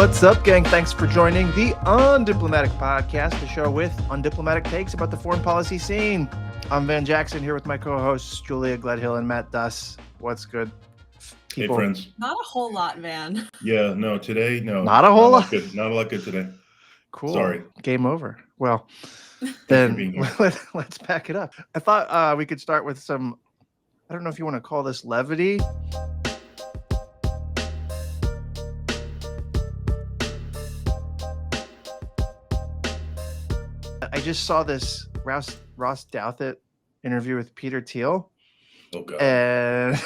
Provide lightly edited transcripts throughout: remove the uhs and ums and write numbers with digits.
What's up, gang? Thanks for joining the Undiplomatic Podcast, the show with undiplomatic takes about the foreign policy scene. I'm Van Jackson here with my co-hosts Julia Gledhill and Matt Duss. What's good, people? Hey, friends. Not a whole lot, Van. Yeah, no, today, no. Not a whole lot? Good. Not a lot good today. Cool. Sorry. Game over. Well, then let's pack it up. I thought we could start with some, I don't know if you want to call this levity. I just saw this Ross Douthat interview with Peter Thiel. Oh, God. And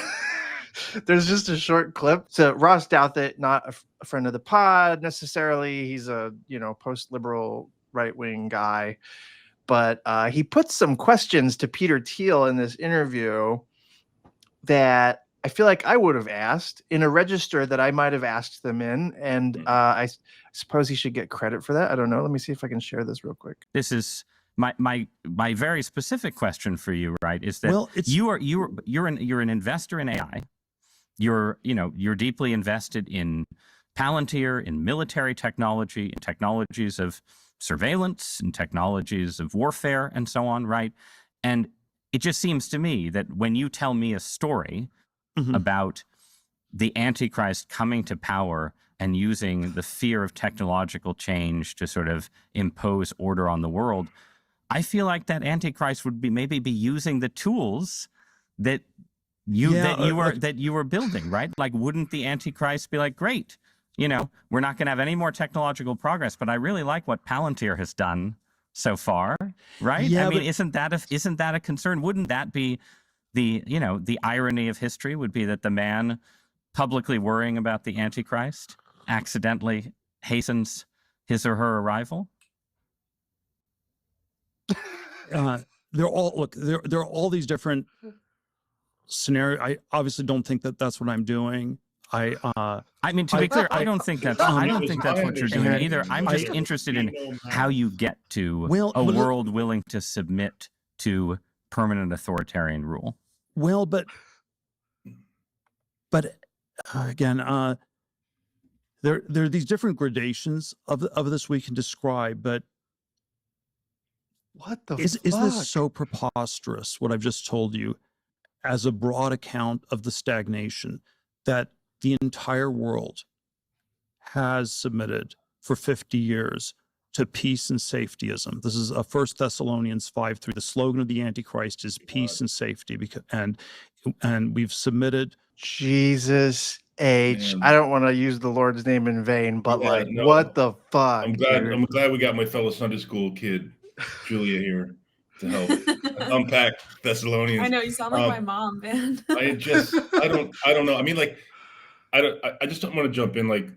there's just a short clip. So Ross Douthat, not a friend of the pod necessarily. He's a, post-liberal right-wing guy. But he put some questions to Peter Thiel in this interview that I feel like I would have asked in a register that I might have asked them in. And I suppose he should get credit for that. I don't know. Let me see if I can share this real quick. This is my very specific question for you, right? Is that you're an investor in AI. You're deeply invested in Palantir, in military technology, in technologies of surveillance, in technologies of warfare, and so on, right? And it just seems to me that when you tell me a story about the Antichrist coming to power and using the fear of technological change to sort of impose order on the world, I feel like that Antichrist would maybe be using the tools that you were building, right? Like, wouldn't the Antichrist be like, great, we're not going to have any more technological progress, but I really like what Palantir has done so far, right? Yeah, I mean, isn't that a concern? Wouldn't that be the irony of history would be that the man publicly worrying about the Antichrist accidentally hastens his or her arrival? There are all these different scenarios. I obviously don't think that that's what I'm doing. I mean, to be clear, I don't think that's what you're doing either. I'm just interested in how you get to a world willing to submit to permanent authoritarian rule. Well, but again, there are these different gradations of this we can describe, but what the is fuck? this so preposterous, what I've just told you, as a broad account of the stagnation that the entire world has submitted for 50 years to peace and safetyism? This is 1 Thessalonians 5:3. The slogan of the Antichrist is peace and safety, and we've submitted. Jesus H. Man. I don't want to use the Lord's name in vain, but what the fuck? I'm glad we got my fellow Sunday school kid, Julia, here to help unpack Thessalonians. I know, you sound like my mom, man. I don't know. I mean, I just don't want to jump in. Like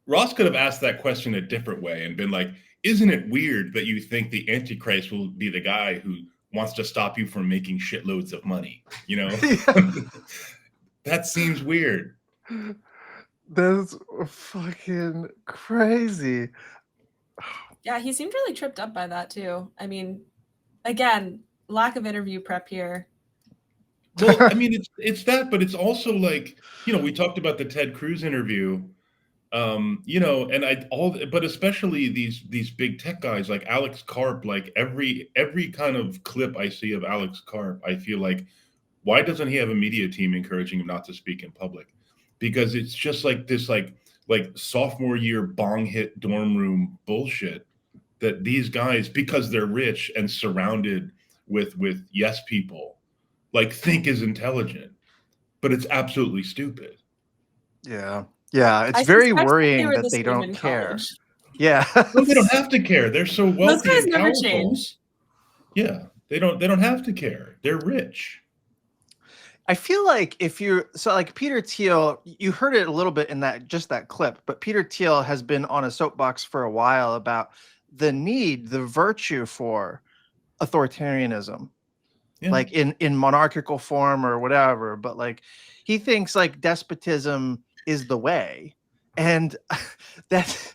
Ross could have asked that question a different way and been like, isn't it weird that you think the Antichrist will be the guy who wants to stop you from making shitloads of money? That seems weird. That's fucking crazy. Yeah, he seemed really tripped up by that too. I mean, again, lack of interview prep here. Well, I mean, it's that, but it's also like, we talked about the Ted Cruz interview, but especially these big tech guys like Alex Karp, like every kind of clip I see of Alex Karp, I feel like, why doesn't he have a media team encouraging him not to speak in public? Because it's just like this, like sophomore year bong hit dorm room bullshit that these guys, because they're rich and surrounded with yes people, like, think is intelligent, but it's absolutely stupid. Yeah. It's very worrying that they don't care. Yeah. Well, they don't have to care. They're so wealthy. Those guys and never powerful. change. Yeah, they don't have to care. They're rich. I feel like like Peter Thiel, you heard it a little bit in that clip, but Peter Thiel has been on a soapbox for a while about the virtue for authoritarianism, like in monarchical form or whatever. But like, he thinks like despotism is the way, and that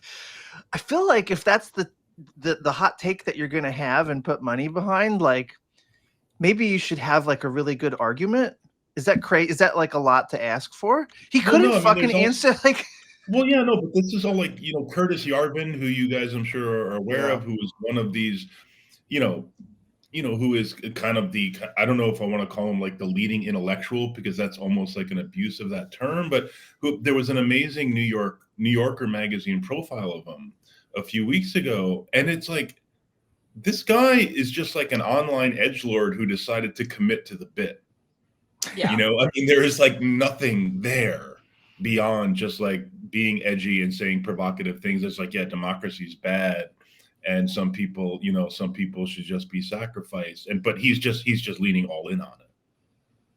I feel like if that's the hot take that you're going to have and put money behind, like maybe you should have like a really good argument. Is that crazy? Is that like a lot to ask for? He couldn't fucking answer like. Well, yeah, no, but this is all like, Curtis Yarvin, who you guys I'm sure are aware Yeah. of, who is one of these, you know, who is kind of I don't know if I want to call him like the leading intellectual, because that's almost like an abuse of that term, but there was an amazing New Yorker magazine profile of him a few weeks ago. And it's like, this guy is just like an online edgelord who decided to commit to the bit. Yeah. I mean, there is like nothing there beyond just like being edgy and saying provocative things. It's like, yeah, democracy's bad, and some people should just be sacrificed. But he's just leaning all in on it.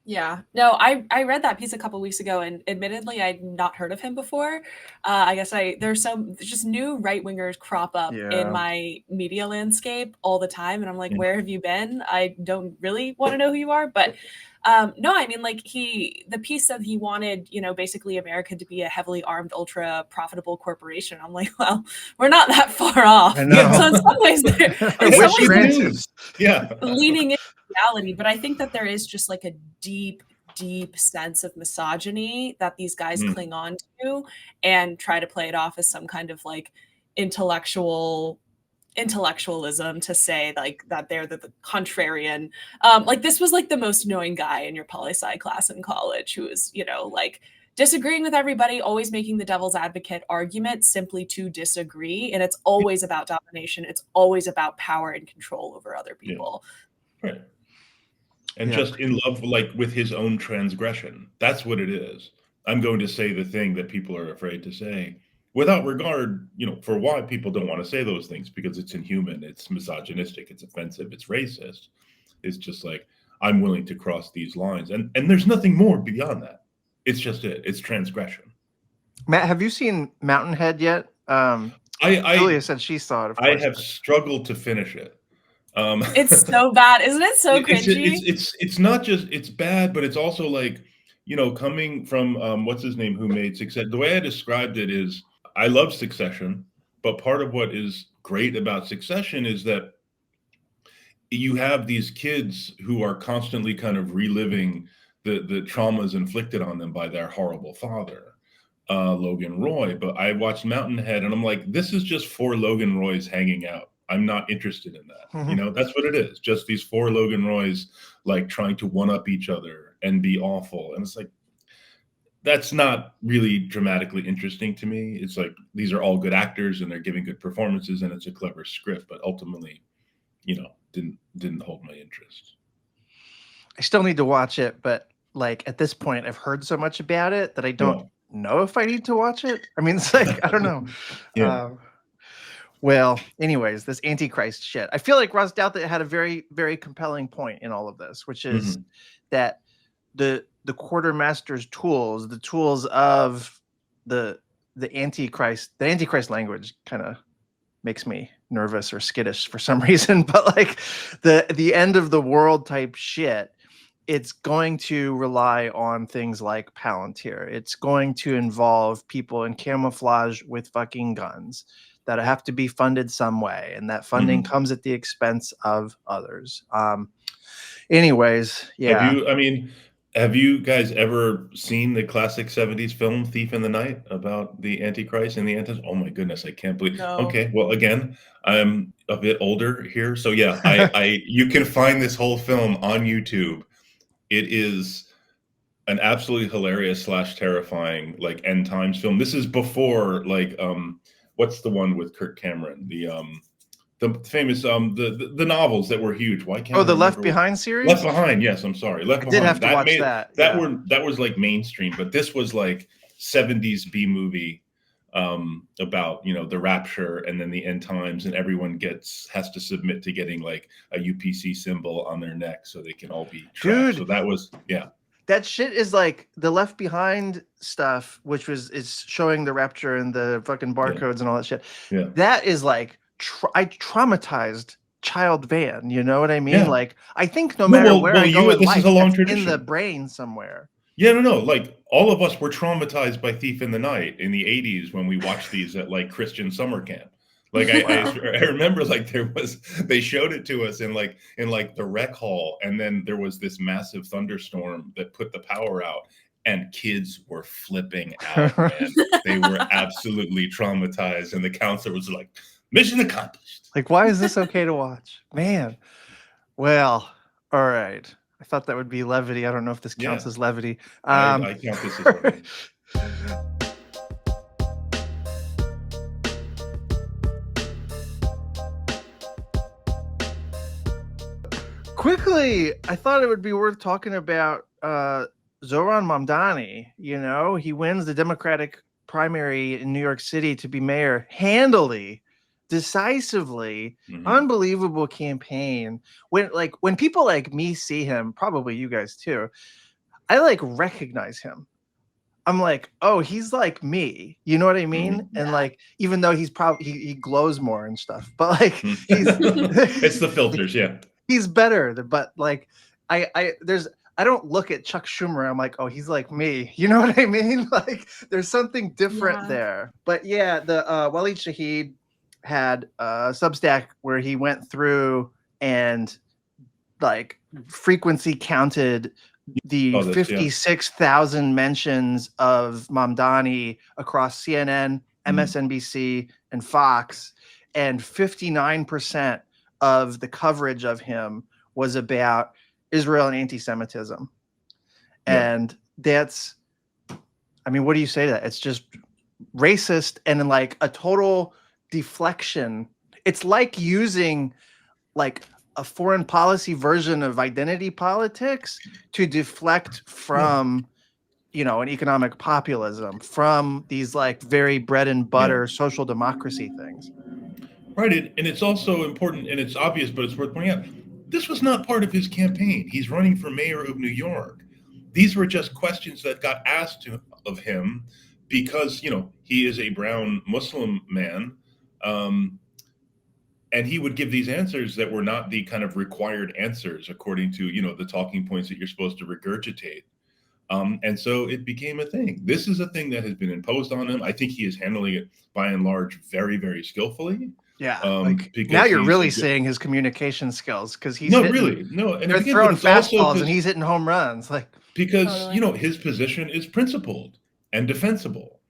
Yeah, no, I read that piece a couple weeks ago, and admittedly, I'd not heard of him before. I guess there's just new right wingers crop up in my media landscape all the time, and I'm like, where have you been? I don't really want to know who you are, but no, I mean, like the piece said he wanted, basically America to be a heavily armed, ultra profitable corporation. I'm like, well, we're not that far off. I know. So in some ways, leaning into reality, but I think that there is just like a deep sense of misogyny that these guys cling on to and try to play it off as some kind of like intellectualism to say like that they're the contrarian. Like this was like the most annoying guy in your poli-sci class in college who was, like disagreeing with everybody, always making the devil's advocate argument simply to disagree. And it's always about domination. It's always about power and control over other people. Yeah. Right. And just in love, like with his own transgression. That's what it is. I'm going to say the thing that people are afraid to say, without regard, for why people don't want to say those things, because it's inhuman, it's misogynistic, it's offensive, it's racist. It's just like, I'm willing to cross these lines. And there's nothing more beyond that. It's just it's transgression. Matt, have you seen Mountainhead yet? Julia said she saw it. Of course. I have struggled to finish it. It's so bad, isn't it? So cringy. It's not just it's bad, but it's also like, coming from what's his name, who made Success. The way I described it is, I love Succession, but part of what is great about Succession is that you have these kids who are constantly kind of reliving the traumas inflicted on them by their horrible father, Logan Roy. But I watched Mountainhead and I'm like, this is just 4 Logan Roys hanging out. I'm not interested in that. That's what it is. Just these 4 Logan Roys, like trying to one up each other and be awful. And it's like, that's not really dramatically interesting to me. It's like, these are all good actors and they're giving good performances and it's a clever script, but ultimately, didn't hold my interest. I still need to watch it, but like at this point, I've heard so much about it that I don't know if I need to watch it. I mean, it's like, I don't know. Well, anyways, this Antichrist shit. I feel like Ross Douthat had a very, very compelling point in all of this, which is that the quartermaster's tools, the tools of the Antichrist language kind of makes me nervous or skittish for some reason, but like the end of the world type shit, it's going to rely on things like Palantir. It's going to involve people in camouflage with fucking guns that have to be funded some way, and that funding comes at the expense of others. Anyways, yeah. Have you guys ever seen the classic 70s film Thief in the Night about the Antichrist and the Antichrist? Oh my goodness, I can't believe. No. Okay, well, again, I'm a bit older here, so yeah, you can find this whole film on YouTube. It is an absolutely hilarious / terrifying like end times film. This is before like what's the one with Kirk Cameron? The famous the novels that were huge. Why can't the Left Behind series? Left Behind, yes, I'm sorry. Left Behind. I did have to watch that. That was like mainstream, but this was like 70s B movie about the rapture and then the end times, and everyone has to submit to getting like a UPC symbol on their neck so they can all be tracked. So that was that shit is like the Left Behind stuff, which is showing the rapture and the fucking barcodes and all that shit. That is like I traumatized child Van, you know what I mean? Like I think no matter where I go in life, is a long tradition. In the brain somewhere. Yeah, no. Like all of us were traumatized by Thief in the Night in the 80s when we watched these at like Christian summer camp. Like I remember like they showed it to us in the rec hall, and then there was this massive thunderstorm that put the power out. and kids were flipping out, man. They were absolutely traumatized, and the counselor was like, mission accomplished. Like, why is this okay to watch? Man. Well, all right. I thought that would be levity. I don't know if this counts as levity. I count this as levity. Quickly, I thought it would be worth talking about Zoran Mamdani. You know, he wins the Democratic primary in New York City to be mayor handily, decisively. Unbelievable campaign. When people like me see him, probably you guys too, I like recognize him. I'm like, oh, he's like me. You know what I mean? And like, even though he's probably he glows more and stuff, but like he's it's the filters, he's better. But like, I don't look at Chuck Schumer. I'm like, oh, he's like me. You know what I mean? Like, there's something different there. But yeah, the Waleed Shahid had a Substack where he went through and like frequency counted the 56,000 mentions of Mamdani across CNN, MSNBC, and Fox, and 59% of the coverage of him was about Israel and anti-Semitism. And that's, I mean, what do you say to that? It's just racist and like a total deflection. It's like using like a foreign policy version of identity politics to deflect from, you know, an economic populism, from these like very bread and butter social democracy things. Right. And it's also important, and it's obvious, but it's worth pointing out, this was not part of his campaign. He's running for mayor of New York. These were just questions that got asked of him because, you know, he is a brown Muslim man. And he would give these answers that were not the kind of required answers according to, you know, the talking points that you're supposed to regurgitate. And so it became a thing. This is a thing that has been imposed on him. I think he is handling it by and large very, very skillfully. Yeah. Like, now you're really seeing his communication skills because he's and they're throwing fastballs and he's hitting home runs. Like, because you know, his position is principled and defensible,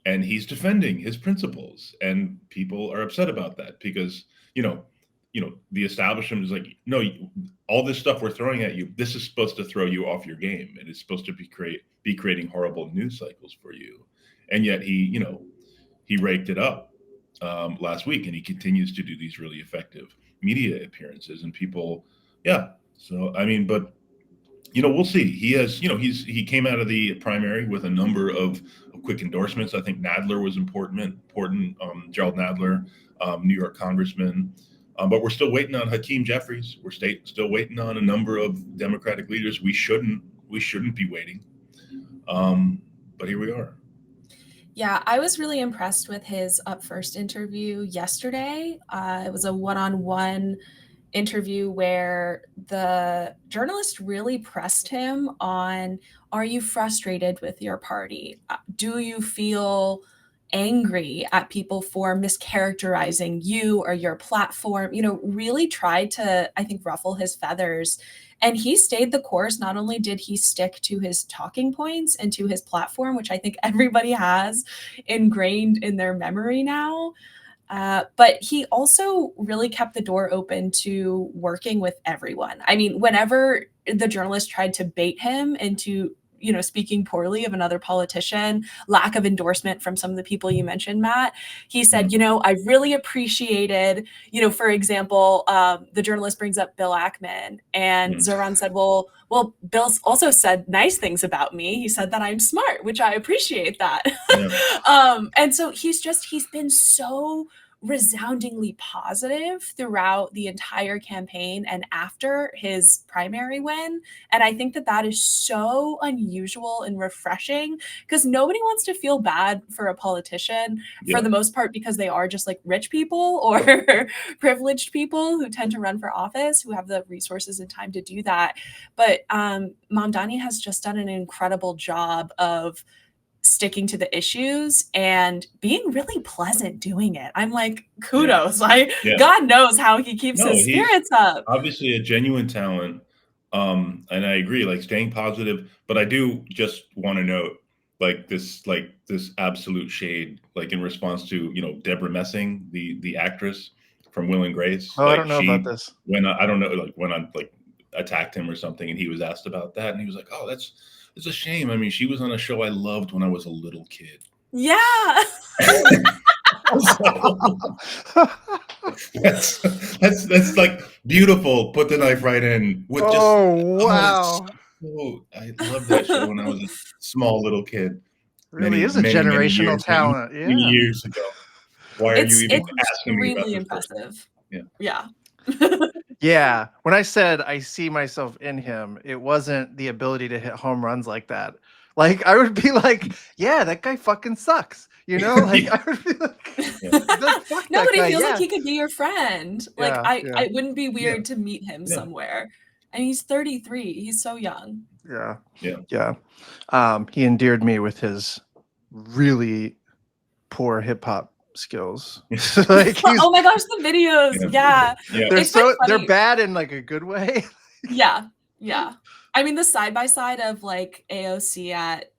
and he's defending his principles, and people are upset about that because you know, the establishment is like, no, all this stuff we're throwing at you, this is supposed to throw you off your game. It is supposed to be creating horrible news cycles for you. And yet he raked it up last week, and he continues to do these really effective media appearances, and people, So, I mean, but, you know, we'll see. He has, you know, he came out of the primary with a number of quick endorsements. I think Nadler was important, Gerald Nadler, New York congressman. But we're still waiting on Hakeem Jeffries. We're still waiting on a number of Democratic leaders. We shouldn't be waiting. But here we are. Yeah, I was really impressed with his Up First interview yesterday. It was a one-on-one interview where the journalist really pressed him on, are you frustrated with your party? Do you feel angry at people for mischaracterizing you or your platform? You know, really tried to, I think, ruffle his feathers. And he stayed the course. Not only did he stick to his talking points and to his platform, which I think everybody has ingrained in their memory now, but he also really kept the door open to working with everyone. I mean, whenever the journalist tried to bait him into, you know, speaking poorly of another politician, lack of endorsement from some of the people you mentioned, Matt, he said, you know, I really appreciated, you know, for example, the journalist brings up Bill Ackman, and Zoran said, well, Bill also said nice things about me. He said that I'm smart, which I appreciate that. And so he's been so resoundingly positive throughout the entire campaign and after his primary win. And I think that is so unusual and refreshing, because nobody wants to feel bad for a politician for the most part, because they are just like rich people or privileged people who tend to run for office, who have the resources and time to do that. But Mamdani has just done an incredible job of sticking to the issues and being really pleasant doing it. I'm like, kudos. God knows how he keeps his spirits up. Obviously a genuine talent. And I agree, like staying positive, but I do just want to note this absolute shade, like in response to, you know, Deborah Messing, the actress from Will and Grace. Oh, like I don't know about this. When I don't know, like when I attacked him or something, and he was asked about that, and he was like, "Oh, it's a shame. I mean, she was on a show I loved when I was a little kid." Yeah. That's like beautiful. Put the knife right in with just. Oh, wow. I loved that show when I was a small little kid. Really is a generational talent. Many years ago. Why are you even asking me about extremely this impressive. person? Yeah. Yeah. When I said I see myself in him, it wasn't the ability to hit home runs like that. Like I would be like, yeah, that guy fucking sucks. You know, like I would be like, no, but it feels like he could be your friend. Like yeah. it wouldn't be weird to meet him somewhere. And he's 33. He's so young. Yeah. He endeared me with his really poor hip hop skills. Like oh my gosh, the videos. Yeah. They're bad in like a good way. Yeah. I mean, the side by side of like AOC at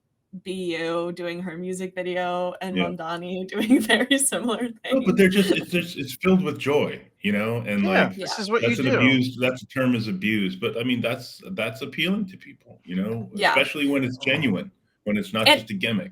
BU doing her music video and Mamdani doing very similar things. No, but it's filled with joy, you know, and this is what that's you do. Abused. That's a term is abused, but I mean that's appealing to people, you know, especially when it's genuine, when it's not just a gimmick.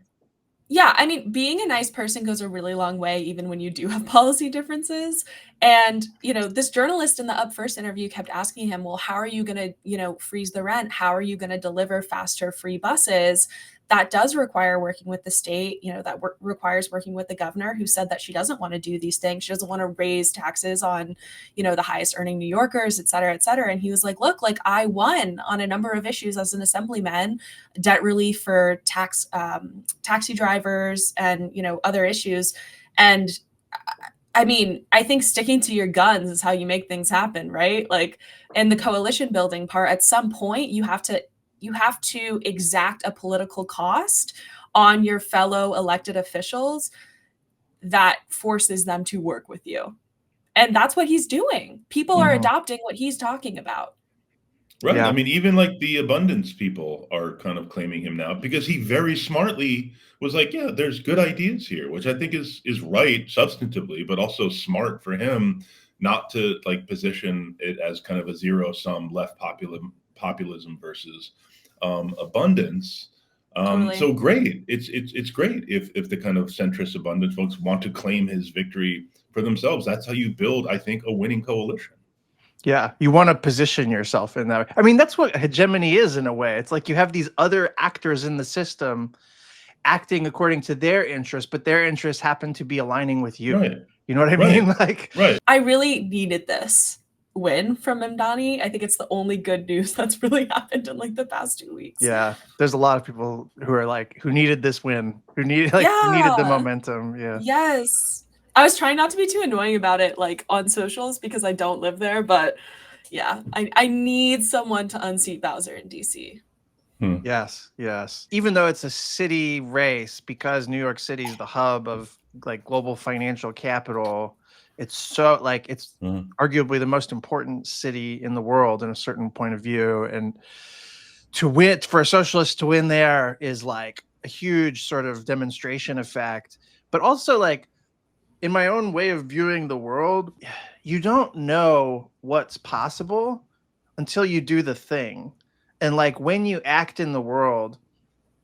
Yeah, I mean, being a nice person goes a really long way, even when you do have policy differences. And, you know, this journalist in the Up First interview kept asking him, well, how are you going to, you know, freeze the rent? How are you going to deliver faster free buses? That does require working with the state, you know, that requires working with the governor, who said that she doesn't want to do these things. She doesn't want to raise taxes on, you know, the highest earning New Yorkers, et cetera, et cetera. And he was like, look, like I won on a number of issues as an assemblyman, debt relief for taxi drivers and, you know, other issues. And I mean, I think sticking to your guns is how you make things happen, right? Like in the coalition building part, at some point you have to exact a political cost on your fellow elected officials that forces them to work with you. And that's what he's doing. People are adopting what he's talking about. Right. Yeah. I mean, even like the abundance people are kind of claiming him now because he very smartly was like, yeah, there's good ideas here, which I think is right substantively, but also smart for him not to like position it as kind of a zero-sum left populism versus abundance. Totally. So great. It's great if the kind of centrist abundance folks want to claim his victory for themselves. That's how you build, I think, a winning coalition. Yeah, you want to position yourself in that. I mean, that's what hegemony is in a way. It's like you have these other actors in the system acting according to their interests, but their interests happen to be aligning with you. Right. You know what I mean? Like, I really needed this win from Mamdani. I think it's the only good news that's really happened in like the past 2 weeks. Yeah, there's a lot of people who are like, who needed this win, who needed the momentum. Yeah. Yes. I was trying not to be too annoying about it, like on socials, because I don't live there. But yeah, I need someone to unseat Bowser in DC. Yes. Even though it's a city race, because New York City is the hub of like global financial capital, it's so like it's arguably the most important city in the world in a certain point of view. And to win, for a socialist to win there is like a huge sort of demonstration effect, but also like, in my own way of viewing the world, you don't know what's possible until you do the thing. And like when you act in the world,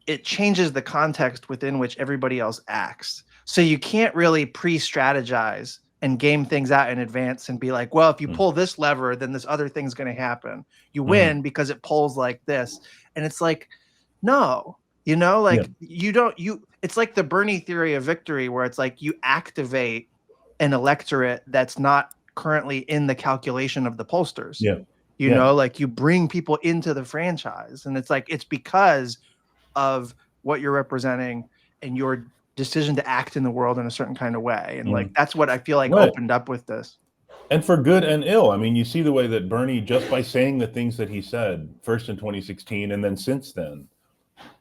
it changes the context within which everybody else acts. So you can't really pre-strategize and game things out in advance and be like, well, if you pull this lever, then this other thing's going to happen. You win because it pulls like this. And it's like, no, you know, like it's like the Bernie theory of victory, where it's like you activate an electorate that's not currently in the calculation of the pollsters. You know, like you bring people into the franchise, and it's like, it's because of what you're representing and your decision to act in the world in a certain kind of way. And like, that's what I feel like opened up with this. And for good and ill. I mean, you see the way that Bernie, just by saying the things that he said, first in 2016 and then since then,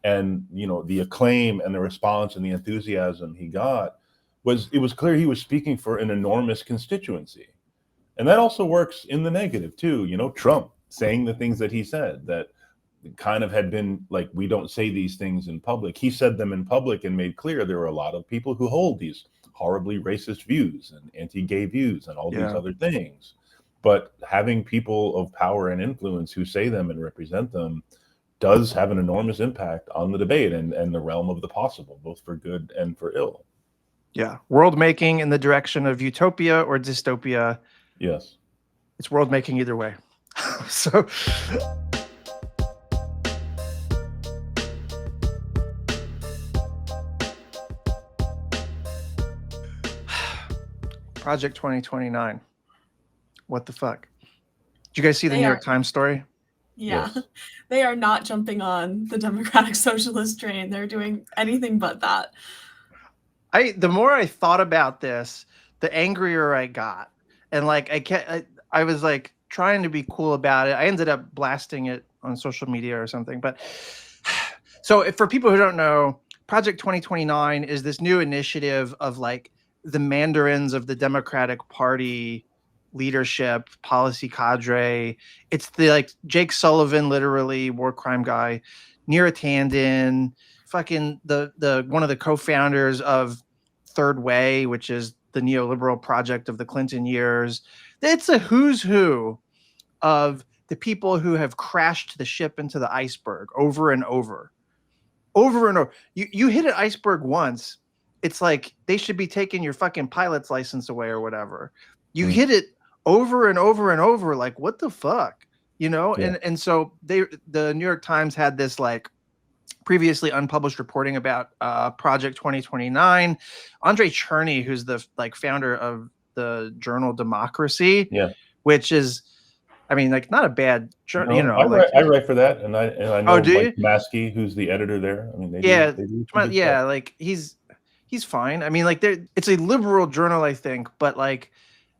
and you know, the acclaim and the response and the enthusiasm he got, it was clear he was speaking for an enormous constituency. And that also works in the negative too. You know, Trump saying the things that he said that kind of had been like, we don't say these things in public. He said them in public and made clear there were a lot of people who hold these horribly racist views and anti-gay views and all these other things. But having people of power and influence who say them and represent them does have an enormous impact on the debate and the realm of the possible, both for good and for ill. Yeah. World making in the direction of utopia or dystopia. Yes. It's world making either way. So Project 2029. What the fuck? Did you guys see the New York Times story? Yeah. Yes. They are not jumping on the democratic socialist train. They're doing anything but that. The more I thought about this, the angrier I got. And like I was like trying to be cool about it. I ended up blasting it on social media or something. But so for people who don't know, Project 2029 is this new initiative of like the mandarins of the Democratic Party leadership, policy cadre. It's the like Jake Sullivan, literally war crime guy, Neera Tanden, fucking the one of the co-founders of Third Way, which is the neoliberal project of the Clinton years. It's a who's who of the people who have crashed the ship into the iceberg over and over and over. You hit an iceberg once, it's like they should be taking your fucking pilot's license away or whatever. You hit it over and over and over, like what the fuck, you know? Yeah. And so the New York Times had this like previously unpublished reporting about Project 2029. Andre Cherney, who's the like founder of the journal Democracy, which is, I mean, like not a bad journal. You know, I write for that, and I know Mike you? Maskey, who's the editor there. I mean, they do like he's fine. I mean, like it's a liberal journal, I think, but like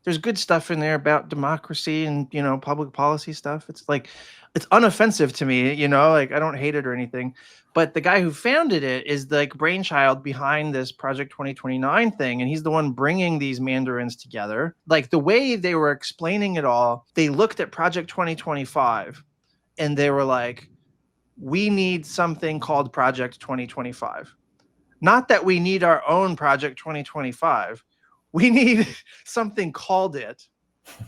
there's good stuff in there about democracy and, you know, public policy stuff. It's like, it's unoffensive to me, you know, like I don't hate it or anything. But the guy who founded it is the like brainchild behind this Project 2029 thing. And he's the one bringing these mandarins together. Like the way they were explaining it all, they looked at Project 2025 and they were like, we need something called Project 2025. Not that we need our own Project 2025. We need something called it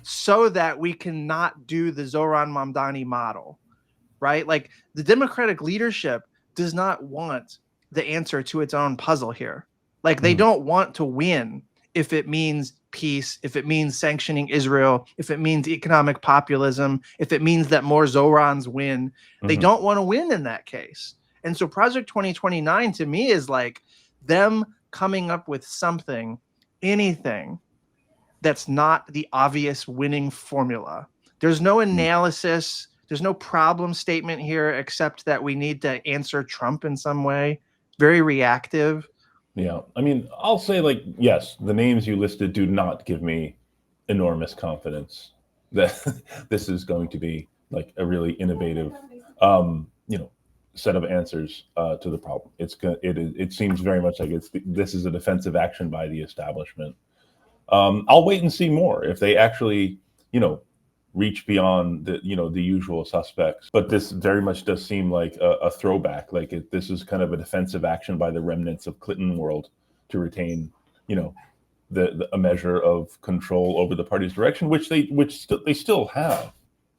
so that we cannot do the Zoran Mamdani model, right? Like the Democratic leadership does not want the answer to its own puzzle here. Like they don't want to win if it means peace, if it means sanctioning Israel, if it means economic populism, if it means that more Zorans win. They don't want to win in that case. And so Project 2029 to me is like them coming up with something, anything that's not the obvious winning formula. There's no analysis. There's no problem statement here, except that we need to answer Trump in some way. Very reactive. Yeah. I mean, I'll say like, yes, the names you listed do not give me enormous confidence that this is going to be like a really innovative, you know, set of answers to the problem. It seems very much like this is a defensive action by the establishment. I'll wait and see more if they actually, you know, reach beyond the, you know, the usual suspects. But this very much does seem like a throwback. Like this is kind of a defensive action by the remnants of Clinton world to retain, you know, a measure of control over the party's direction, which they still have,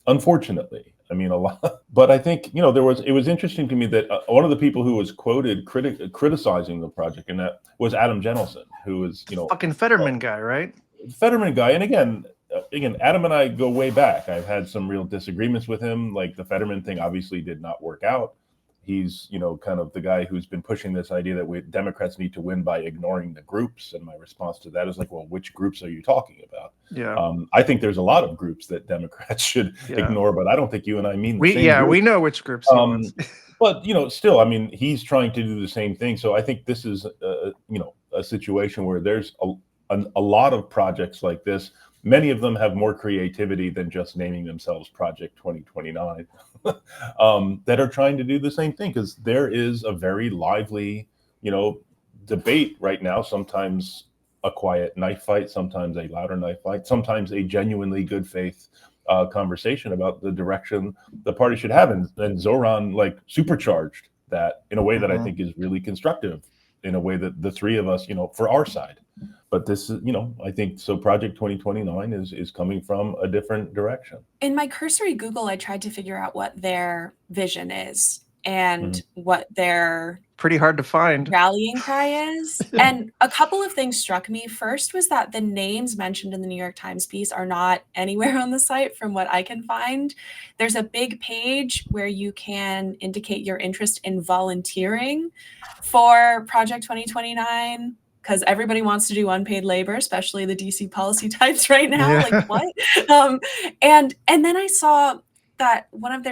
unfortunately. I mean, a lot. But I think, you know, it was interesting to me that one of the people who was quoted criticizing the project, and that was Adam Jenelson, who was, you know, fucking Fetterman guy, right? Fetterman guy. And again, Adam and I go way back. I've had some real disagreements with him. Like the Fetterman thing obviously did not work out. He's, you know, kind of the guy who's been pushing this idea that Democrats need to win by ignoring the groups. And my response to that is like, well, which groups are you talking about? Yeah. I think there's a lot of groups that Democrats should ignore, but I don't think you and I mean the same group. We know which groups he wants. But, you know, still, I mean, he's trying to do the same thing. So I think this is, you know, a situation where there's a lot of projects like this. Many of them have more creativity than just naming themselves Project 2029 that are trying to do the same thing, because there is a very lively, you know, debate right now, sometimes a quiet knife fight, sometimes a louder knife fight, sometimes a genuinely good faith conversation about the direction the party should have, and Zoran like supercharged that in a way that I think is really constructive, in a way that the three of us, for our side. But this is, I think so. Project 2029 is coming from a different direction. In my cursory Google, I tried to figure out what their vision is and what their pretty hard to find rallying cry is. And a couple of things struck me. First was that the names mentioned in the New York Times piece are not anywhere on the site from what I can find. There's a big page where you can indicate your interest in volunteering for Project 2029, because everybody wants to do unpaid labor, especially the DC policy types right now. Yeah. Like what? And then I saw that one of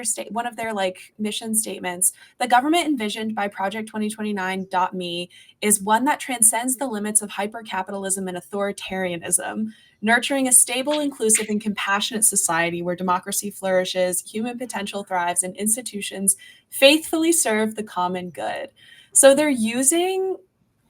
their like mission statements, the government envisioned by Project 2029.me is one that transcends the limits of hypercapitalism and authoritarianism, nurturing a stable, inclusive, and compassionate society where democracy flourishes, human potential thrives, and institutions faithfully serve the common good. So they're using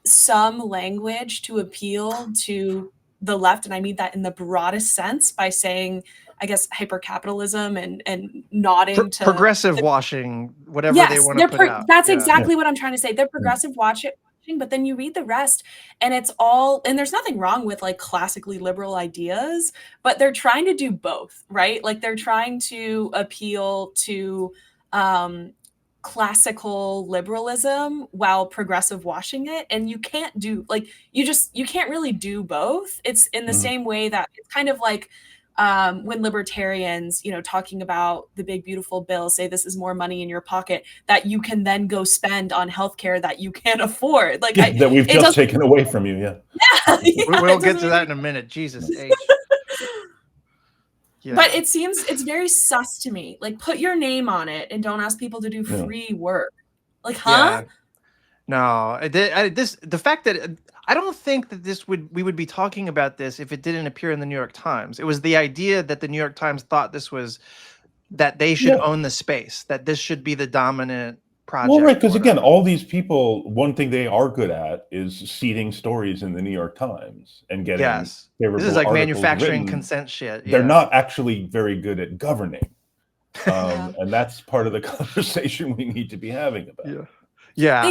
some language to appeal to the left, and I mean that in the broadest sense by saying, I guess, hypercapitalism and nodding to progressive washing, whatever they want to put out. That's exactly what I'm trying to say. They're progressive washing, but then you read the rest and it's all, and there's nothing wrong with like classically liberal ideas, but they're trying to do both, right? Like they're trying to appeal to classical liberalism while progressive washing it, and you can't do like you can't really do both. It's in the same way that it's kind of like when libertarians, talking about the big beautiful bill, say this is more money in your pocket that you can then go spend on healthcare that you can't afford, like that we've just taken away from you. We'll get to that in a minute. Jesus H. Yeah. But it seems it's very sus to me. Like, put your name on it and don't ask people to do free work. Like, huh? Yeah. No, the fact that I don't think that we would be talking about this if it didn't appear in the New York Times. It was the idea that the New York Times thought this was that they should own the space, that this should be the dominant project. Well, right, because again, all these people, one thing they are good at is seeding stories in the New York Times and getting favorable. This is like manufacturing consent shit. They're not actually very good at governing, and that's part of the conversation we need to be having about. Yeah.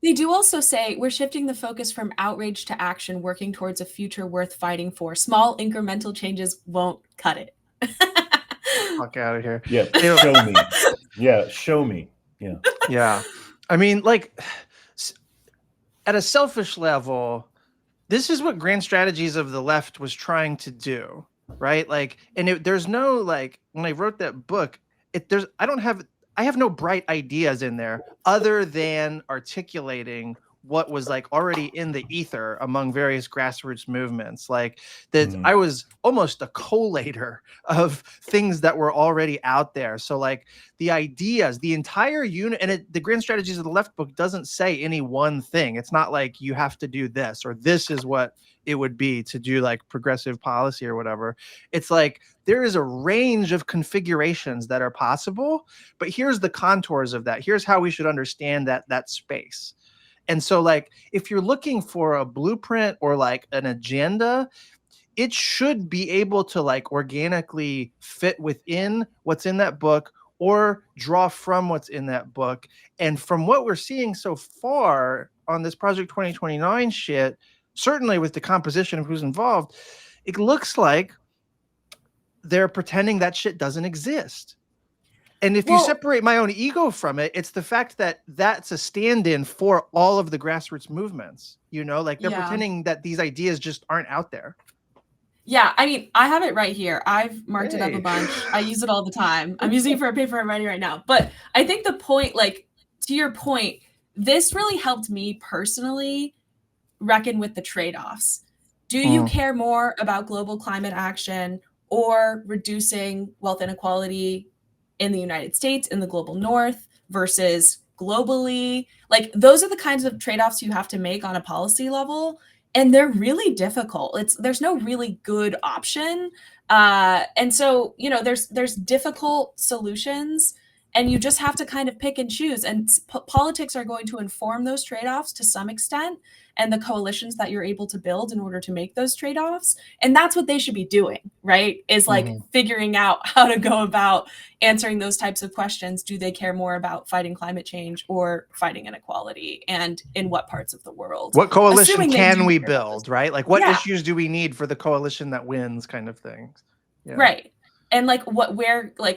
They do also say we're shifting the focus from outrage to action, working towards a future worth fighting for. Small incremental changes won't cut it. Fuck out of here. Yeah, show me. Yeah, show me. Yeah. Yeah. I mean, like, at a selfish level, this is what grand strategies of the left was trying to do, right? Like, and there's no, like, when I wrote that book, I have no bright ideas in there other than articulating what was like already in the ether among various grassroots movements. Like that I was almost a collator of things that were already out there. So like the ideas, the entire unit, and the grand strategies of the left book doesn't say any one thing. It's not like you have to do this or this is what it would be to do like progressive policy or whatever. It's like there is a range of configurations that are possible, but here's the contours of that. Here's how we should understand that space. And so like, if you're looking for a blueprint or like an agenda, it should be able to like organically fit within what's in that book or draw from what's in that book. And from what we're seeing so far on this Project 2029 shit, certainly with the composition of who's involved, it looks like they're pretending that shit doesn't exist. And if you separate my own ego from it, it's the fact that that's a stand-in for all of the grassroots movements, like they're pretending that these ideas just aren't out there. Yeah, I mean, I have it right here. I've marked it up a bunch. I use it all the time. I'm using it for a paper I'm writing right now. But I think the point, like, to your point, this really helped me personally reckon with the trade-offs. Do you care more about global climate action or reducing wealth inequality in the United States, in the global north versus globally? Like those are the kinds of trade-offs you have to make on a policy level. And they're really difficult. There's no really good option. And so, there's difficult solutions And you just have to kind of pick and choose. And politics are going to inform those trade-offs to some extent, and the coalitions that you're able to build in order to make those trade-offs. And that's what they should be doing, right? Is like figuring out how to go about answering those types of questions. Do they care more about fighting climate change or fighting inequality, and in what parts of the world? What coalition can we build, right? Like what issues do we need for the coalition that wins, kind of thing. Yeah. Right. And like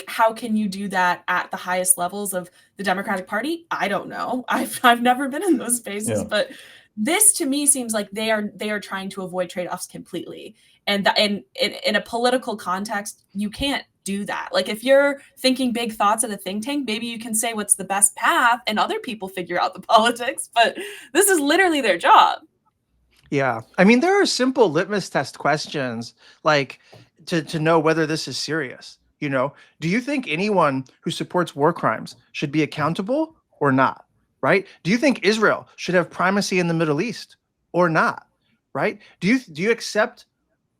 how can you do that at the highest levels of the Democratic Party? I don't know. I've never been in those spaces, but this to me seems like they are trying to avoid trade-offs completely. And in a political context, you can't do that. Like if you're thinking big thoughts at a think tank, maybe you can say what's the best path and other people figure out the politics, but this is literally their job. Yeah. I mean, there are simple litmus test questions like to know whether this is serious. You know, do you think anyone who supports war crimes should be accountable or not? Right? Do you think Israel should have primacy in the Middle East or not? Right? Do you accept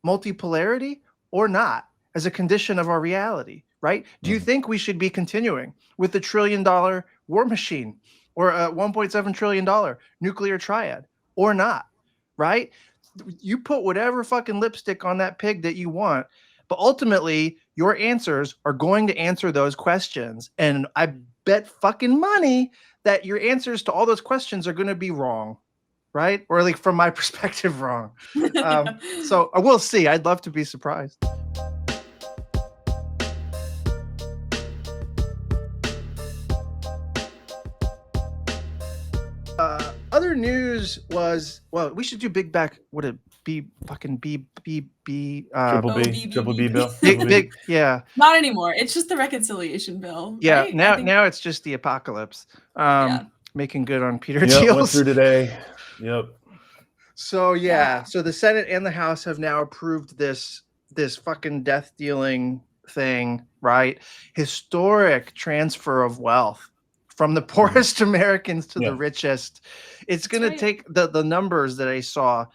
multipolarity or not as a condition of our reality? Right? Do you think we should be continuing with the $1 trillion war machine or a $1.7 trillion nuclear triad or not? Right? You put whatever fucking lipstick on that pig that you want, but ultimately your answers are going to answer those questions. And I bet fucking money that your answers to all those questions are going to be wrong, right? Or like from my perspective, wrong. So I will see. I'd love to be surprised. Other news was, well, we should do big back. Would it be fucking B triple B bill? Big, yeah. Not anymore. It's just the reconciliation bill. Yeah. Right? Now it's just the apocalypse. Making good on Peter Thiel. Thiel's. Went through today. Yep. So so the Senate and the House have now approved this fucking death dealing thing, right? Historic transfer of wealth from the poorest Americans to the richest. It's going to take the numbers that I saw.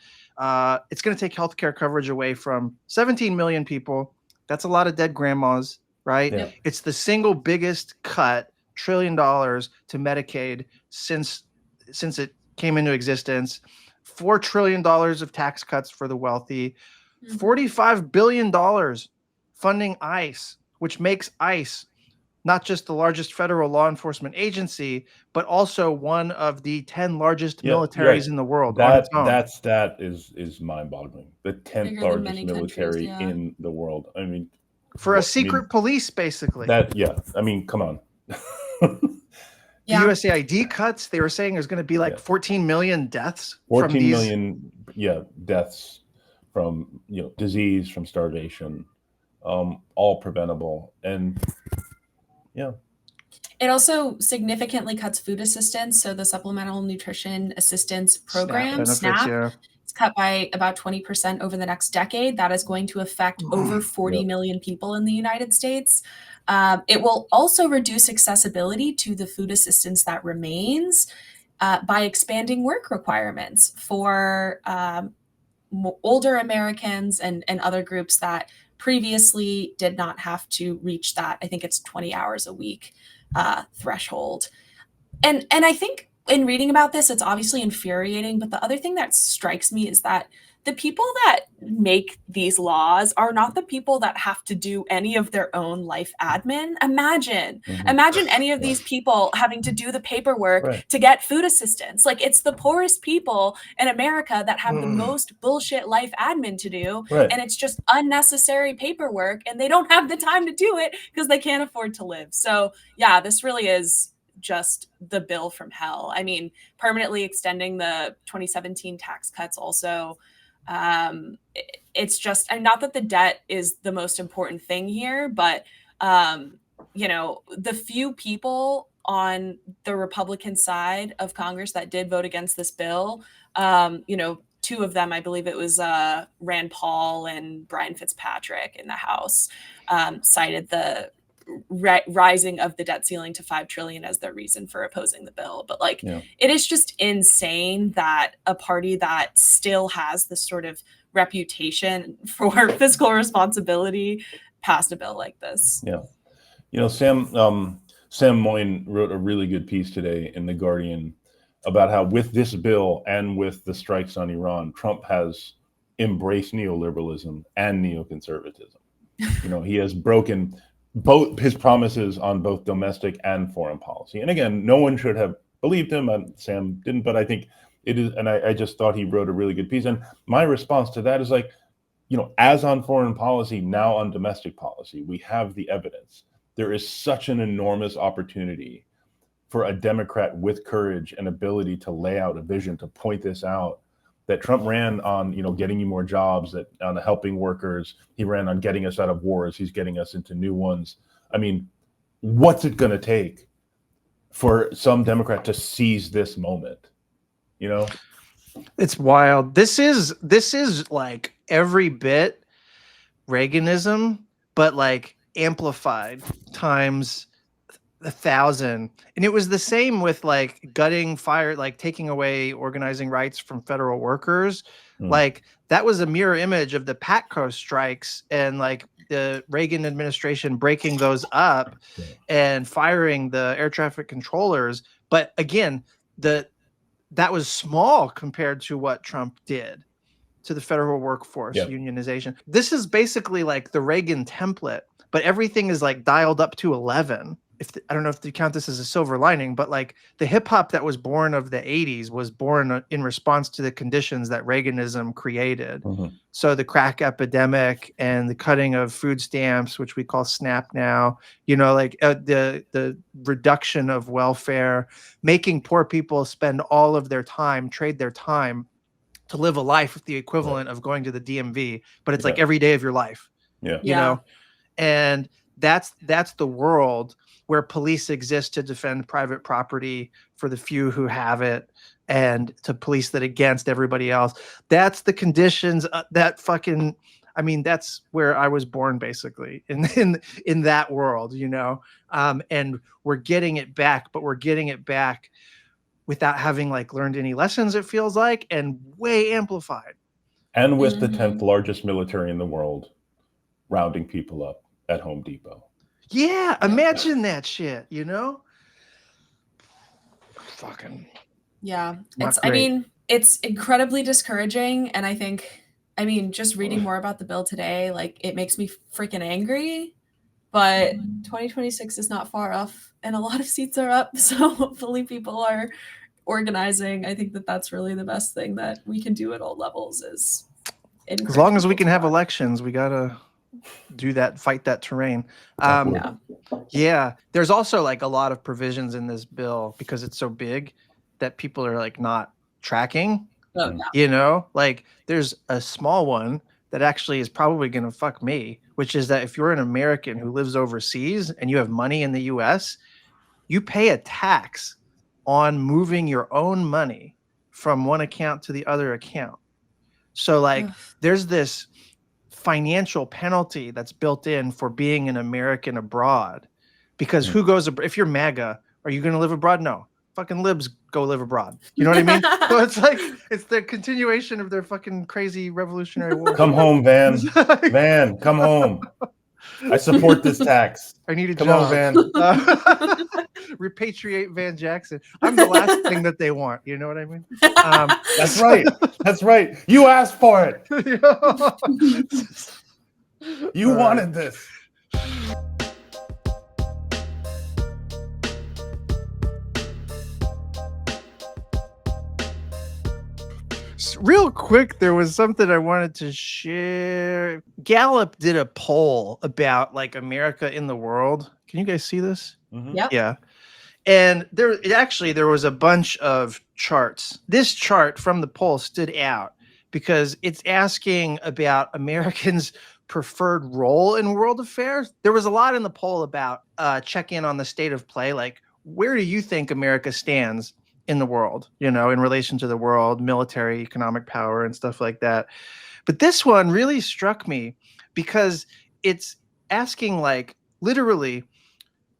It's going to take healthcare coverage away from 17 million people. That's a lot of dead grandmas, right? Yeah. It's the single biggest cut, $1 trillion to Medicaid since it came into existence. $4 trillion of tax cuts for the wealthy. $45 billion funding ICE, which makes ICE not just the largest federal law enforcement agency, but also one of the 10 largest militaries in the world. That is mind-boggling. The 10th largest military in the world. I mean, for a secret police, basically. I mean, come on. The USAID cuts, they were saying there's going to be like 14 million deaths. 14 million deaths from disease, from starvation, all preventable. And it also significantly cuts food assistance. So the Supplemental Nutrition Assistance Program, SNAP, it's cut by about 20% over the next decade. That is going to affect over 40 million people in the United States. It will also reduce accessibility to the food assistance that remains by expanding work requirements for older Americans and other groups that previously did not have to reach that. I think it's 20 hours a week threshold. And I think in reading about this, it's obviously infuriating. But the other thing that strikes me is that the people that make these laws are not the people that have to do any of their own life admin. Imagine any of these people having to do the paperwork to get food assistance. Like, it's the poorest people in America that have the most bullshit life admin to do. And it's just unnecessary paperwork, and they don't have the time to do it because they can't afford to live. So yeah, this really is just the bill from hell. I mean, permanently extending the 2017 tax cuts also. It's just, and not that the debt is the most important thing here, but the few people on the Republican side of Congress that did vote against this bill, two of them, I believe it was Rand Paul and Brian Fitzpatrick in the House, cited the rising of the debt ceiling to $5 trillion as their reason for opposing the bill. But it is just insane that a party that still has this sort of reputation for fiscal responsibility passed a bill like this. Sam, Sam Moyn wrote a really good piece today in The Guardian about how with this bill and with the strikes on Iran, Trump has embraced neoliberalism and neoconservatism. You know, he has broken both his promises on both domestic and foreign policy. And again, no one should have believed him, and Sam didn't, but I think it is, and I just thought he wrote a really good piece. And my response to that is like, you know, as on foreign policy, now on domestic policy, we have the evidence. There is such an enormous opportunity for a Democrat with courage and ability to lay out a vision, to point this out, that Trump ran on, you know, getting you more jobs, that on helping workers. He ran on getting us out of wars. He's getting us into new ones. I mean, what's it going to take for some Democrat to seize this moment? You know, it's wild. This is like every bit Reaganism, but like amplified times 1,000. And it was the same with like gutting fire, like taking away organizing rights from federal workers. Like that was a mirror image of the PATCO strikes and like the Reagan administration breaking those up and firing the air traffic controllers. But again, that was small compared to what Trump did to the federal workforce unionization. This is basically like the Reagan template, but everything is like dialed up to 11. I don't know if you count this as a silver lining, but like the hip hop that was born of the 80s was born in response to the conditions that Reaganism created. So the crack epidemic and the cutting of food stamps, which we call SNAP now, you know, like the reduction of welfare, making poor people spend all of their time, trade their time to live a life with the equivalent of going to the DMV, but it's like every day of your life, you know? And that's the world where police exist to defend private property for the few who have it and to police that against everybody else. That's the conditions that fucking, I mean, that's where I was born basically in that world, you know? And we're getting it back, but we're getting it back without having like learned any lessons, it feels like, and way amplified. And with the 10th largest military in the world rounding people up at Home Depot. Yeah, imagine that shit, you know? Fucking. Yeah. I mean, it's incredibly discouraging. And I think, I mean, just reading more about the bill today, like it makes me freaking angry. But 2026 is not far off and a lot of seats are up. So hopefully people are organizing. I think that that's really the best thing that we can do at all levels is as long as we can have elections, we got to do that, fight that terrain. Yeah, there's also like a lot of provisions in this bill because it's so big that people are like not tracking. You know, like there's a small one that actually is probably going to fuck me, which is that if you're an American who lives overseas and you have money in the US, you pay a tax on moving your own money from one account to the other account. So like there's this financial penalty that's built in for being an American abroad, because who goes if you're MAGA, are you going to live abroad? No, fucking libs go live abroad. You know what I mean? So it's like it's the continuation of their fucking crazy revolutionary war. Come home, Van. Van, come home. I support this tax. I need a Come job. on, Van. Repatriate Van Jackson. I'm the last thing that they want. You know what I mean? That's right. That's right. You asked for it. You wanted this. Real quick, there was something I wanted to share. Gallup did a poll about like America in the world. Can you guys see this? Yep. Yeah. And there was a bunch of charts. This chart from the poll stood out because it's asking about Americans' preferred role in world affairs. There was a lot in the poll about check in on the state of play. Like, where do you think America stands in the world, you know, in relation to the world, military, economic power, and stuff like that. But this one really struck me because it's asking, like, literally,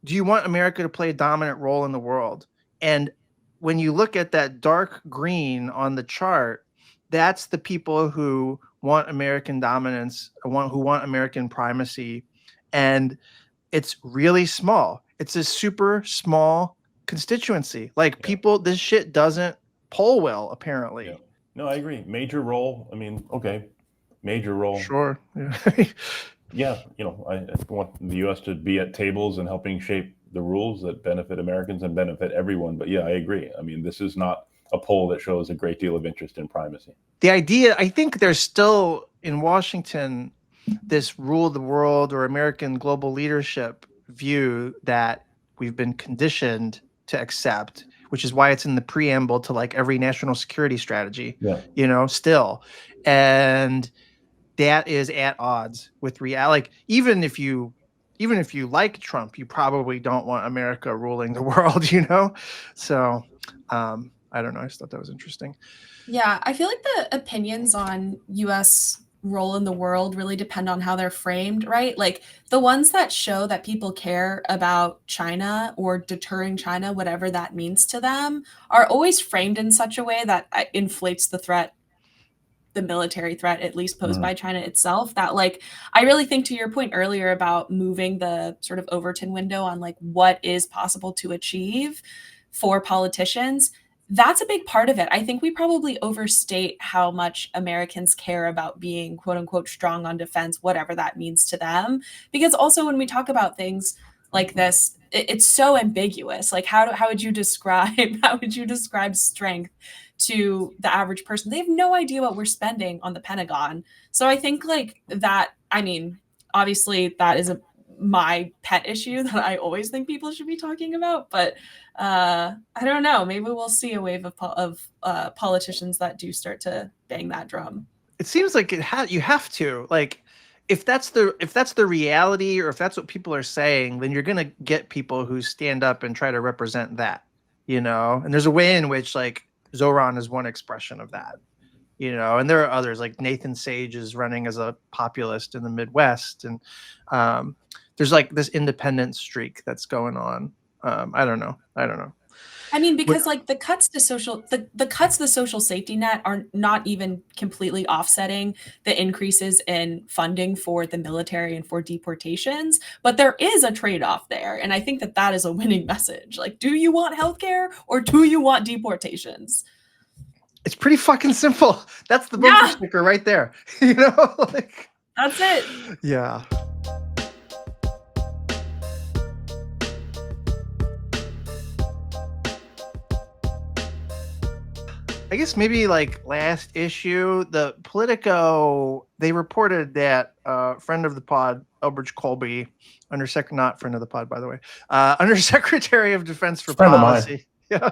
do you want America to play a dominant role in the world? And when you look at that dark green on the chart, that's the people who want American dominance, who want American primacy. And it's really small. It's a super small constituency. Like people, this shit doesn't poll well, apparently. Yeah. No, I agree. Major role. I mean, okay, major role. Sure. Yeah, I want the U.S. to be at tables and helping shape the rules that benefit Americans and benefit everyone. But yeah, I agree. I mean, this is not a poll that shows a great deal of interest in primacy. The idea, I think there's still in Washington this rule the world or American global leadership view that we've been conditioned to accept, which is why it's in the preamble to like every national security strategy, still. And that is at odds with reality. Like, even if you like Trump, you probably don't want America ruling the world, So I don't know. I just thought that was interesting. Yeah, I feel like the opinions on U.S. role in the world really depend on how they're framed, right? Like the ones that show that people care about China or deterring China, whatever that means to them, are always framed in such a way that inflates the threat, the military threat, at least posed by China itself. That, like, I really think, to your point earlier about moving the sort of Overton window on like what is possible to achieve for politicians, that's a big part of it. I think we probably overstate how much Americans care about being quote unquote strong on defense, whatever that means to them. Because also when we talk about things like this, it's so ambiguous. Like how would you describe strength to the average person? They have no idea what we're spending on the Pentagon. So I think like that, I mean, obviously that is my pet issue that I always think people should be talking about, but I don't know. Maybe we'll see a wave of politicians that do start to bang that drum. It seems like you have to, like, if that's the reality, or if that's what people are saying, then you're gonna get people who stand up and try to represent that, And there's a way in which like Zoran is one expression of that, and there are others, like Nathan Sage is running as a populist in the Midwest, and there's like this independent streak that's going on. I don't know. I mean, because like the cuts to the social safety net are not even completely offsetting the increases in funding for the military and for deportations, but there is a trade-off there. And I think that is a winning message. Like, do you want healthcare or do you want deportations? It's pretty fucking simple. That's the bumper sticker right there. Like, that's it. Yeah. I guess maybe like last issue, the Politico, they reported that friend of the pod, Elbridge Colby, not friend of the pod, by the way, Undersecretary of Defense for Policy. Yeah.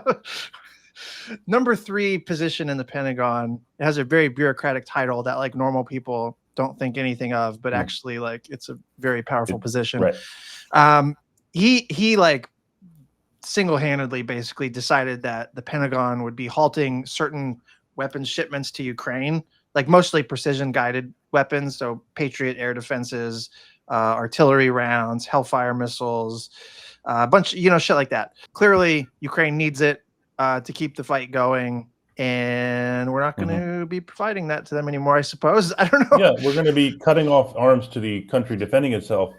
Number 3 position in the Pentagon. It has a very bureaucratic title that like normal people don't think anything of, but actually like it's a very powerful position. Right. He like single-handedly basically decided that the Pentagon would be halting certain weapons shipments to Ukraine, like mostly precision-guided weapons, so Patriot air defenses, artillery rounds, Hellfire missiles, a bunch, shit like that. Clearly, Ukraine needs it to keep the fight going, and we're not going to be providing that to them anymore, I suppose. I don't know. Yeah, we're going to be cutting off arms to the country defending itself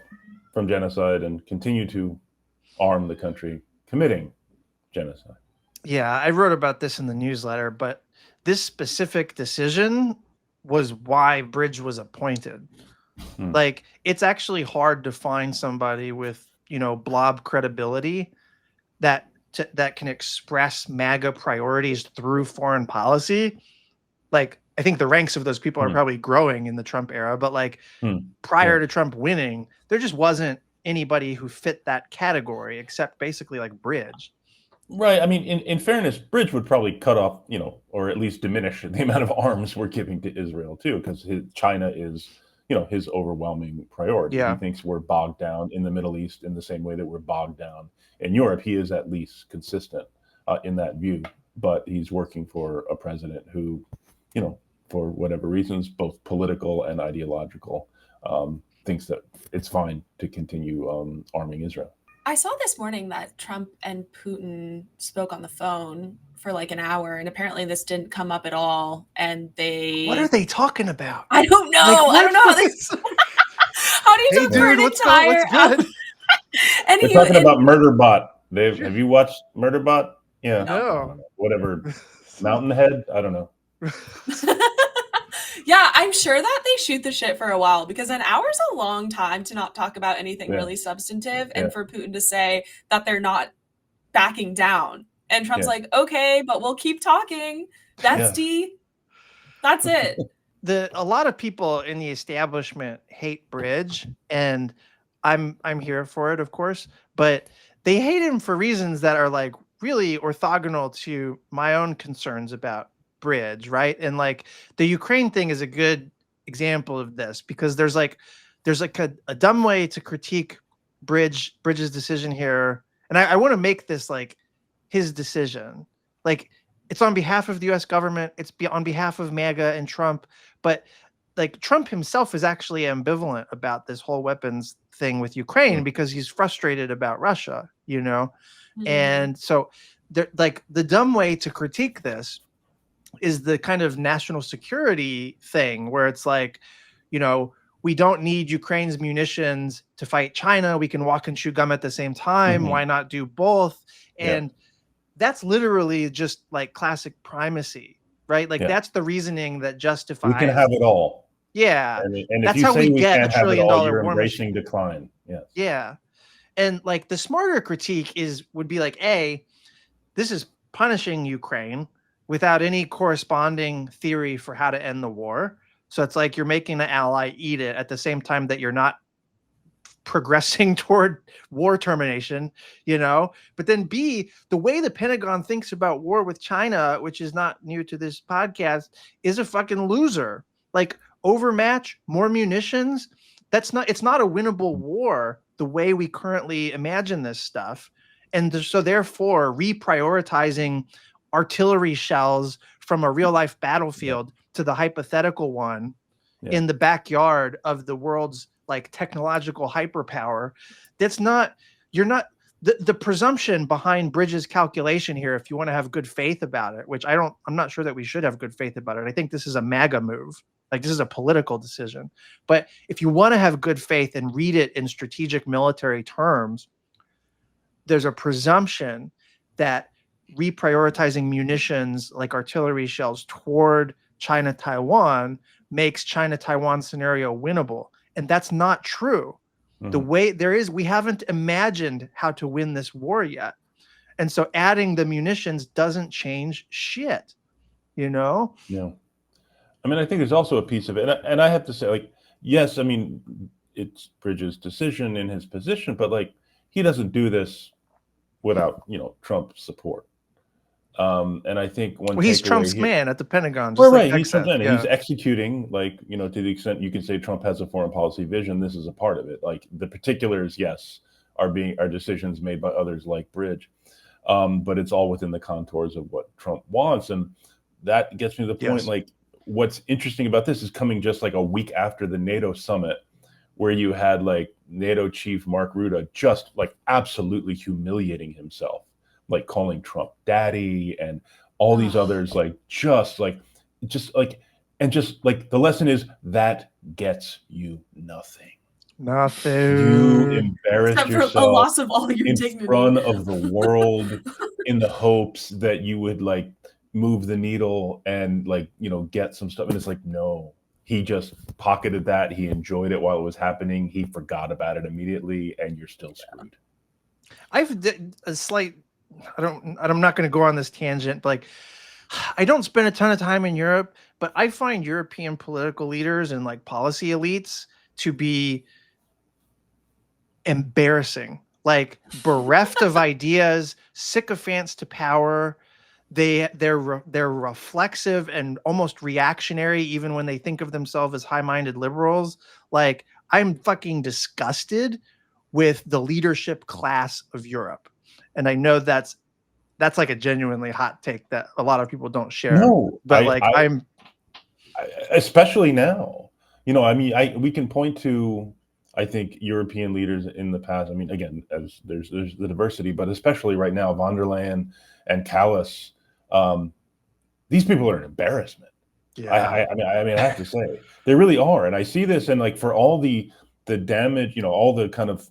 from genocide and continue to arm the country committing genocide. Yeah, I wrote about this in the newsletter, but this specific decision was why Bridge was appointed. Like, it's actually hard to find somebody with, blob credibility that can express MAGA priorities through foreign policy. Like, I think the ranks of those people are probably growing in the Trump era, but like prior to Trump winning, there just wasn't anybody who fit that category except basically like Bridge. Right. I mean, in fairness, Bridge would probably cut off, or at least diminish the amount of arms we're giving to Israel too, because China is, his overwhelming priority. Yeah. He thinks we're bogged down in the Middle East in the same way that we're bogged down in Europe. He is at least consistent in that view, but he's working for a president who, for whatever reasons, both political and ideological, thinks that it's fine to continue arming Israel. I saw this morning that Trump and Putin spoke on the phone for like an hour, and apparently this didn't come up at all. And what are they talking about? I don't know. Like, I don't know how this. How do you talk for an entire? And We're talking about Murderbot. Dave, have you watched Murderbot? Yeah. No. Whatever. Mountainhead? I don't know. Yeah, I'm sure that they shoot the shit for a while, because an hour's a long time to not talk about anything really substantive, and for Putin to say that they're not backing down. And Trump's like, okay, but we'll keep talking. That's That's it. A lot of people in the establishment hate Bridge, and I'm here for it, of course, but they hate him for reasons that are like really orthogonal to my own concerns about Bridge, right? And like the Ukraine thing is a good example of this, because there's like a dumb way to critique Bridge's decision here, and I want to make this like his decision. Like, it's on behalf of the US government, it's on behalf of MAGA and Trump, but like Trump himself is actually ambivalent about this whole weapons thing with Ukraine because he's frustrated about Russia, you know? And so like the dumb way to critique this is the kind of national security thing where it's like, you know, we don't need Ukraine's munitions to fight China. We can walk and chew gum at the same time. Why not do both? And that's literally just like classic primacy, right? Like that's the reasoning that justifies. We can have it all. Yeah. And that's if you how say we get can't $1 have it trillion all, you're war embracing machine. decline. Yes. Yeah. And like the smarter critique would be like, A, this is punishing Ukraine without any corresponding theory for how to end the war. So it's like you're making the ally eat it at the same time that you're not progressing toward war termination, you know? But then B, the way the Pentagon thinks about war with China, which is not new to this podcast, is a fucking loser. Like overmatch, more munitions. It's not a winnable war the way we currently imagine this stuff. And so therefore reprioritizing artillery shells from a real life battlefield to the hypothetical one in the backyard of the world's like technological hyperpower. The presumption behind Bridges' calculation here, if you want to have good faith about it, which I'm not sure that we should have good faith about it. I think this is a MAGA move. Like this is a political decision. But if you want to have good faith and read it in strategic military terms, there's a presumption that reprioritizing munitions like artillery shells toward China-Taiwan makes China-Taiwan scenario winnable. And that's not true. The way we haven't imagined how to win this war yet. And so adding the munitions doesn't change shit, you know? Yeah. I mean, I think there's also a piece of it. And I have to say, like, yes, I mean, it's Bridges' decision in his position, but like, he doesn't do this without, you know, Trump's support. And I think he's Trump's man at the Pentagon. Well, right, he's Trump's man. He's executing, like, you know, to the extent you can say Trump has a foreign policy vision. This is a part of it. Like the particulars, yes, are decisions made by others like Bridge, but it's all within the contours of what Trump wants, and that gets me to the point. Like, what's interesting about this is coming just like a week after the NATO summit, where you had like NATO chief Mark Rutte just like absolutely humiliating himself, like calling Trump daddy and all these others, just like the lesson is that gets you nothing. You embarrassed yourself a loss of all your in dignity front of the world in the hopes that you would like move the needle and like, you know, get some stuff. And it's like, no, he just pocketed that. He enjoyed it while it was happening. He forgot about it immediately, and you're still screwed. I've a slight, I'm not going to go on this tangent, but like, I don't spend a ton of time in Europe, but I find European political leaders and like policy elites to be embarrassing, like bereft of ideas, sycophants to power. They're reflexive and almost reactionary, even when they think of themselves as high-minded liberals. Like, I'm fucking disgusted with the leadership class of Europe. And I know that's like a genuinely hot take that a lot of people don't share. No, but I'm especially now, you know, I mean, we can point to, I think, European leaders in the past. I mean, again, as there's the diversity, but especially right now, von der Leyen and Callas, these people are an embarrassment. Yeah. I mean, I have to say, they really are. And I see this, and like for all the the damage, all the kind of,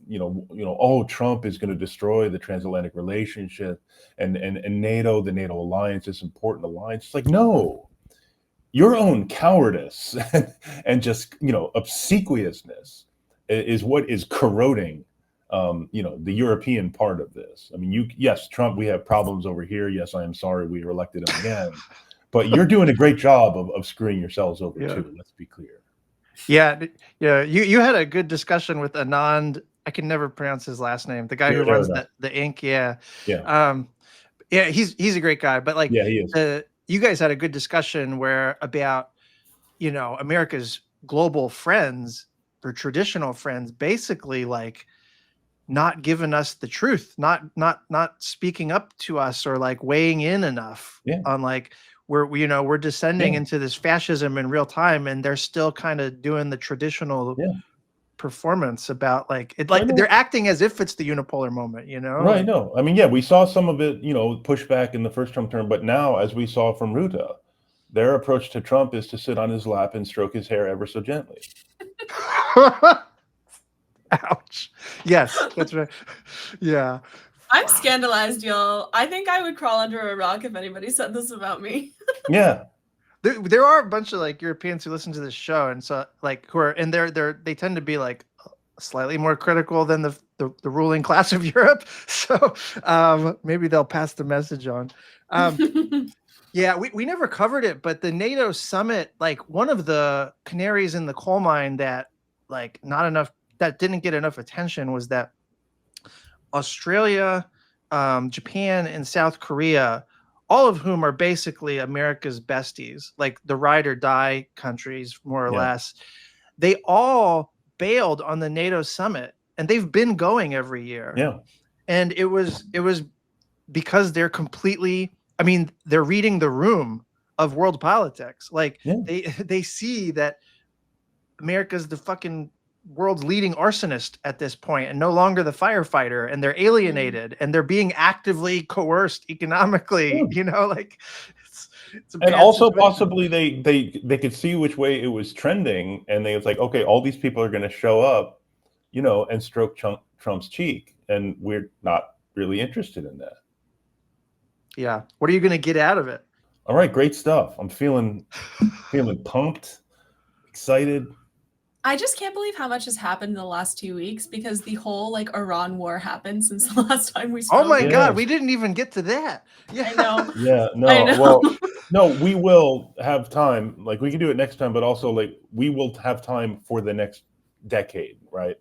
oh, Trump is going to destroy the transatlantic relationship, and NATO, the NATO alliance, is important alliance. It's like, no, your own cowardice and just, obsequiousness is what is corroding, the European part of this. I mean, yes, Trump, we have problems over here. Yes, I am sorry we elected him again, but you're doing a great job of screwing yourselves over too. Let's be clear. Yeah. You had a good discussion with Anand. I can never pronounce his last name. The guy who runs the Inc. Yeah. He's a great guy. But like, he is. You guys had a good discussion about America's global friends or traditional friends, basically like not giving us the truth, not speaking up to us or like weighing in enough on like. We're descending into this fascism in real time, and they're still kind of doing the traditional performance about like it, like they're acting as if it's the unipolar moment, Right. No, I mean, we saw some of it, pushback in the first Trump term, but now, as we saw from Ruta, their approach to Trump is to sit on his lap and stroke his hair ever so gently. Ouch. Yes, that's right. Yeah. I'm scandalized, y'all. I think I would crawl under a rock if anybody said this about me. Yeah. There are a bunch of like Europeans who listen to this show, and so like who are, and they tend to be like slightly more critical than the ruling class of Europe. So maybe they'll pass the message on. Yeah, we never covered it, but the NATO summit, like one of the canaries in the coal mine that like that didn't get enough attention was that Australia, Japan, and South Korea, all of whom are basically America's besties, like the ride or die countries, more or less, they all bailed on the NATO summit, and they've been going every year. Yeah. And it was because they're completely, I mean, they're reading the room of world politics. Like they see that America's the fucking world's leading arsonist at this point and no longer the firefighter, and they're alienated and they're being actively coerced economically, like it's a and bad also situation. possibly they could see which way it was trending, and they was like, okay, all these people are going to show up, and stroke Trump's cheek, and we're not really interested in that. Yeah. What are you going to get out of it? All right, great stuff. I'm feeling pumped, excited. I just can't believe how much has happened in the last 2 weeks, because the whole like Iran war happened since the last time we spoke. Oh my God, we didn't even get to that. Yeah. I know. Yeah, no. I know. Well, no, we will have time. Like we can do it next time, but also like we will have time for the next decade, right?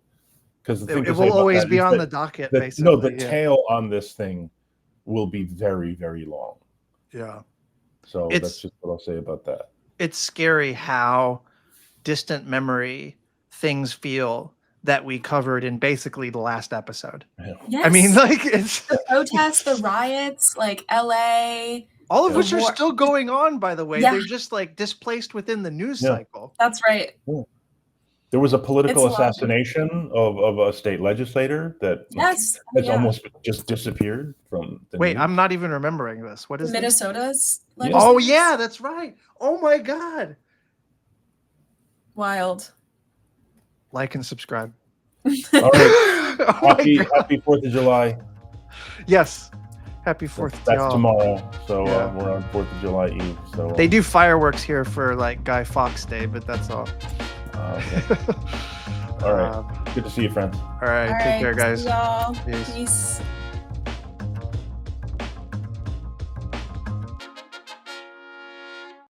Because it will always be on the docket, basically. No, the tail on this thing will be very, very long. Yeah. So that's just what I'll say about that. It's scary how distant things feel that we covered in basically the last episode. Yeah. Yes. I mean, like it's the protests, the riots, like LA, all of which are still going on, by the way. Yeah. They're just like displaced within the news cycle. That's right. Yeah. There was a political assassination of a state legislator that has almost just disappeared from the news. I'm not even remembering this. What is Minnesota's? Oh yeah, that's right. Oh my God. Wild. Like and subscribe. All right. Happy 4th of July. Yes. Happy 4th. That's tomorrow. So we're on 4th of July Eve. So they do fireworks here for like Guy Fawkes Day, but that's all. Okay. All right. Good to see you, friends. All right. Take care, guys. See y'all. Peace.